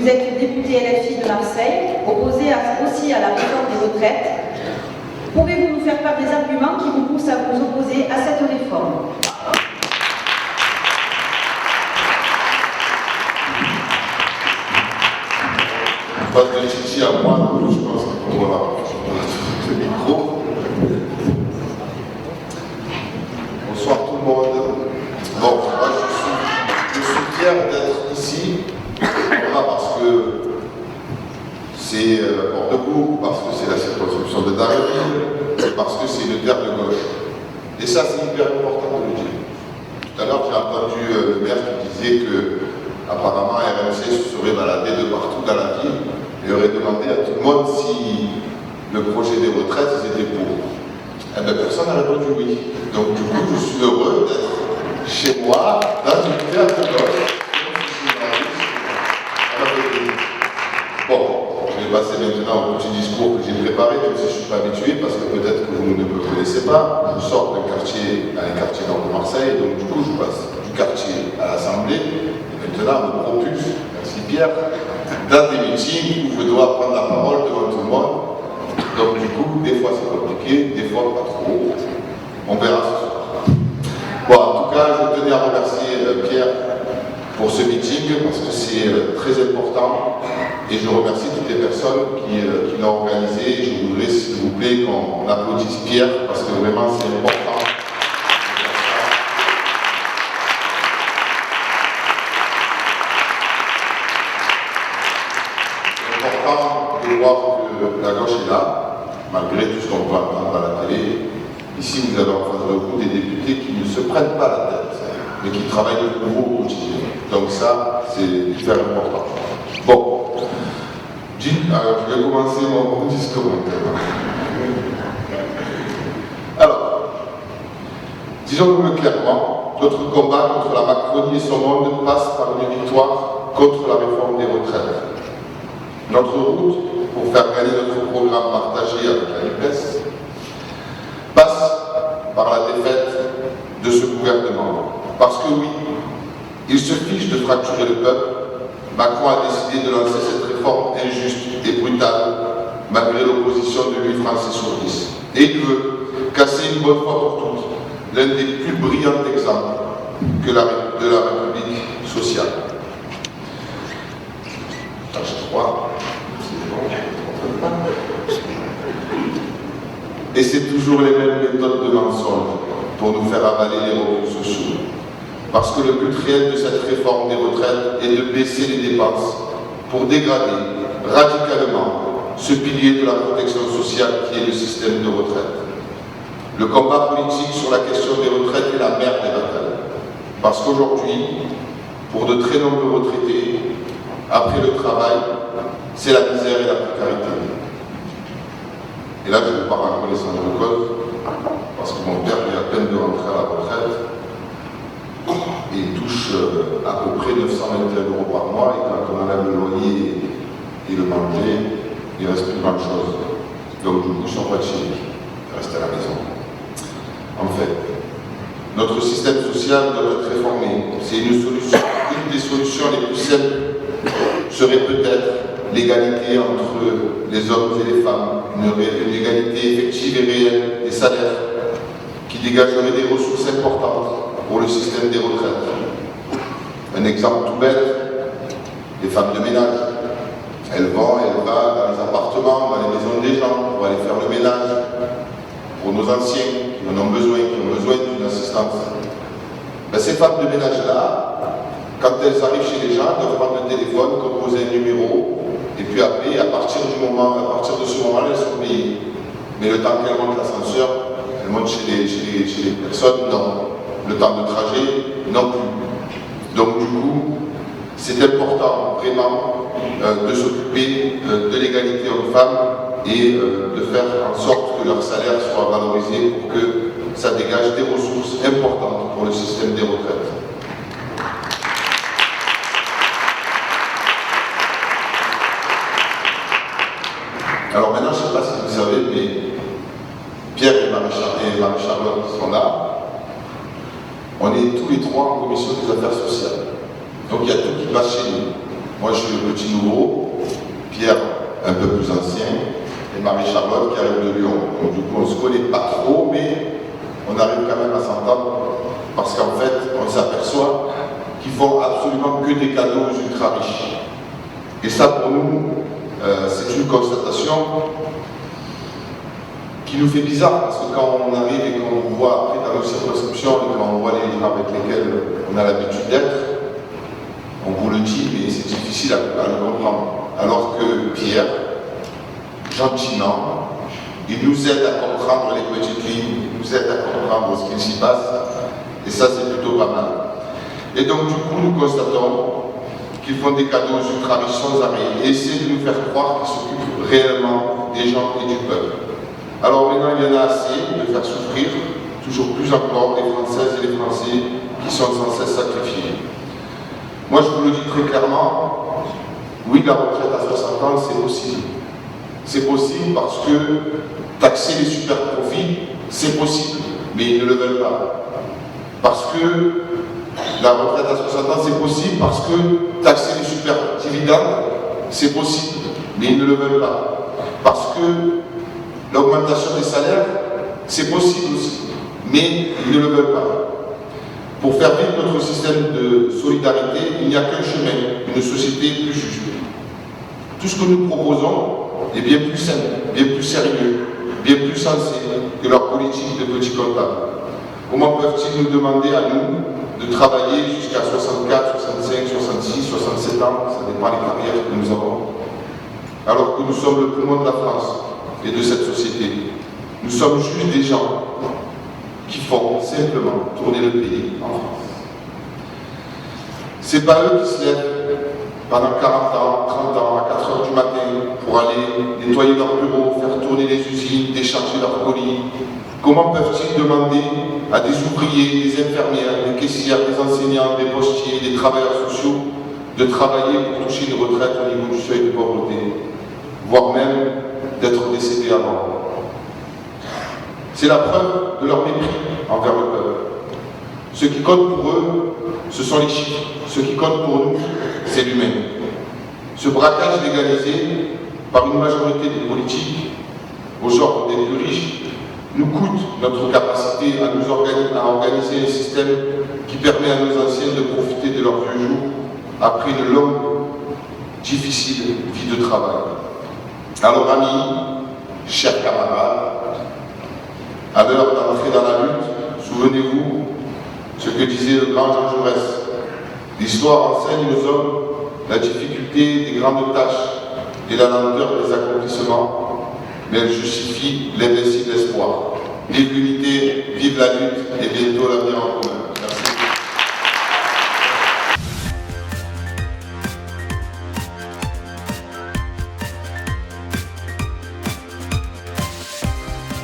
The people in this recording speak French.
Vous êtes député LFI de Marseille, opposé aussi à la réforme des retraites. Pouvez-vous nous faire part des arguments qui vous poussent à vous opposer à cette réforme? Pas de chichi à moi, donc je pense qu'on va le micro. Bonsoir tout le monde. Bon, moi je suis fier d'être ici, voilà, parce que c'est Port-de-Bouc, parce que c'est la circonscription de Daréville, parce que c'est une terre de gauche. Et ça, c'est hyper important de le dire. Tout à l'heure, j'ai entendu le maire qui disait que apparemment RMC se serait baladé de partout dans la ville et aurait demandé à tout le monde si le projet des retraites ils étaient pour. Eh bien, personne n'a répondu oui. Donc du coup, je suis heureux d'être chez moi, dans une terre de gauche. Bon, je vais passer maintenant au petit discours que j'ai préparé, même si je ne suis pas habitué, parce que peut-être que vous ne me connaissez pas. Je sors d'un quartier, un quartier nord de Marseille, donc du coup, je passe du quartier à l'Assemblée. Maintenant, on me propulse, merci Pierre, dans des meetings où je dois prendre la parole devant tout le monde. Donc du coup, des fois c'est compliqué, des fois pas trop. On verra ce soir. Bon, en tout cas, je tenais à remercier Pierre pour ce meeting, parce que c'est très important. Et je remercie toutes les personnes qui l'ont organisé. Je voudrais, s'il vous plaît, qu'on applaudisse Pierre, parce que vraiment c'est important. De voir que la gauche est là, malgré tout ce qu'on peut entendre à la télé. Ici, vous avez en face de vous des députés qui ne se prennent pas la tête, mais qui travaillent de nouveau au quotidien. Donc ça, c'est hyper important. Bon, je vais commencer mon discours maintenant. Alors, disons-le clairement, notre combat contre la Macronie et son monde passe par une victoire contre la réforme des retraites. Notre route pour faire gagner notre programme partagé avec la NUPES passe par la défaite de ce gouvernement. Parce que oui, il se fiche de fracturer le peuple. Macron a décidé de lancer cette réforme injuste et brutale, malgré l'opposition de 8 Français sur 10. Et il veut casser une bonne fois pour toutes l'un des plus brillants exemples de la République sociale. Je crois. Et c'est toujours les mêmes méthodes de mensonge pour nous faire avaler les revenus sociaux. Parce que le but réel de cette réforme des retraites est de baisser les dépenses pour dégrader radicalement ce pilier de la protection sociale qui est le système de retraite. Le combat politique sur la question des retraites est la mère des batailles. Parce qu'aujourd'hui, pour de très nombreux retraités, après le travail, c'est la misère et la précarité. Et là, je vous parle en connaissance de cause, parce que mon père vient à peine de rentrer à la retraite, et il touche à peu près 921 € par mois, et quand on enlève le loyer et le manger, il ne reste plus grand chose. Donc du coup, ils ne sont pas de chez lui, ils restent à la maison. En fait, notre système social doit être réformé. C'est une solution. Une des solutions les plus simples serait peut-être l'égalité entre les hommes et les femmes, une égalité effective et réelle des salaires qui dégagerait des ressources importantes pour le système des retraites. Un exemple tout bête, les femmes de ménage. Elles vont dans les appartements, dans les maisons des gens, pour aller faire le ménage. Pour nos anciens qui en ont besoin, d'une assistance. Ben, ces femmes de ménage-là, quand elles arrivent chez les gens, elles doivent prendre le téléphone, composer un numéro, et puis après, à partir de ce moment-là, elles sont payées. Mais le temps qu'elles montent l'ascenseur, elles montent chez les personnes, non. Le temps de trajet, non plus. Donc du coup, c'est important vraiment de s'occuper de l'égalité homme-femme et de faire en sorte que leur salaire soit valorisé pour que ça dégage des ressources importantes pour le système des retraites. Alors maintenant, je ne sais pas si vous savez, mais Pierre et Marie-Charlotte sont là. On est tous les trois en commission des affaires sociales. Donc il y a tout qui passe chez nous. Moi, je suis le petit nouveau, Pierre, un peu plus ancien, et Marie-Charlotte qui arrive de Lyon. Donc, du coup, on ne se connaît pas trop, mais on arrive quand même à s'entendre parce qu'en fait, on s'aperçoit qu'ils font absolument que des cadeaux aux ultra riches. Et ça, pour nous, c'est une constatation qui nous fait bizarre, parce que quand on arrive et qu'on voit après dans nos circonscriptions, et quand on voit les gens avec lesquels on a l'habitude d'être, on vous le dit, mais c'est difficile à le comprendre. Alors que Pierre, gentiment, il nous aide à comprendre les petites lignes, il nous aide à comprendre ce qu'il s'y passe, et ça c'est plutôt pas mal. Et donc du coup, nous constatons qu'ils font des cadeaux aux ultra riches sans arrêt, et essaient de nous faire croire qu'ils s'occupent réellement des gens et du peuple. Alors maintenant, il y en a assez de faire souffrir, toujours plus encore, les Françaises et les Français qui sont sans cesse sacrifiés. Moi, je vous le dis très clairement, oui, la retraite à 60 ans, c'est possible. C'est possible parce que taxer les super profits, c'est possible, mais ils ne le veulent pas. Parce que la retraite à 60 ans, c'est possible parce que taxer les super dividendes, c'est possible, mais ils ne le veulent pas. Parce que l'augmentation des salaires, c'est possible aussi, mais ils ne le veulent pas. Pour faire vivre notre système de solidarité, il n'y a qu'un chemin, une société plus juste. Tout ce que nous proposons est bien plus simple, bien plus sérieux, bien plus sensé que leur politique de petits comptables. Comment peuvent-ils nous demander à nous de travailler jusqu'à 64, 65, 66, 67 ans, ça dépend des carrières que nous avons, alors que nous sommes le poumon de la France et de cette société. Nous sommes juste des gens qui font simplement tourner le pays en France. C'est pas eux qui se lèvent pendant 40 ans, 30 ans, à 4 heures du matin pour aller nettoyer leur bureau, faire tourner les usines, décharger leurs colis. Comment peuvent-ils demander à des ouvriers, des infirmières, des caissières, des enseignants, des postiers, des travailleurs sociaux de travailler pour toucher une retraite au niveau du seuil de pauvreté, voire même d'être décédés avant? C'est la preuve de leur mépris envers le peuple. Ce qui compte pour eux, ce sont les chiffres. Ce qui compte pour nous, c'est l'humain. Ce braquage légalisé par une majorité des politiques aux ordres des plus riches nous coûte notre capacité à organiser un système qui permet à nos anciens de profiter de leurs vieux jours après une longue, difficile vie de travail. Alors amis, chers camarades, à l'heure d'entrer dans la lutte, souvenez-vous ce que disait le grand Jean Jaurès. L'histoire enseigne aux hommes la difficulté des grandes tâches et la lenteur des accomplissements, mais elle justifie l'invincible espoir. Vive l'unité, vive la lutte et bientôt l'avenir en commun.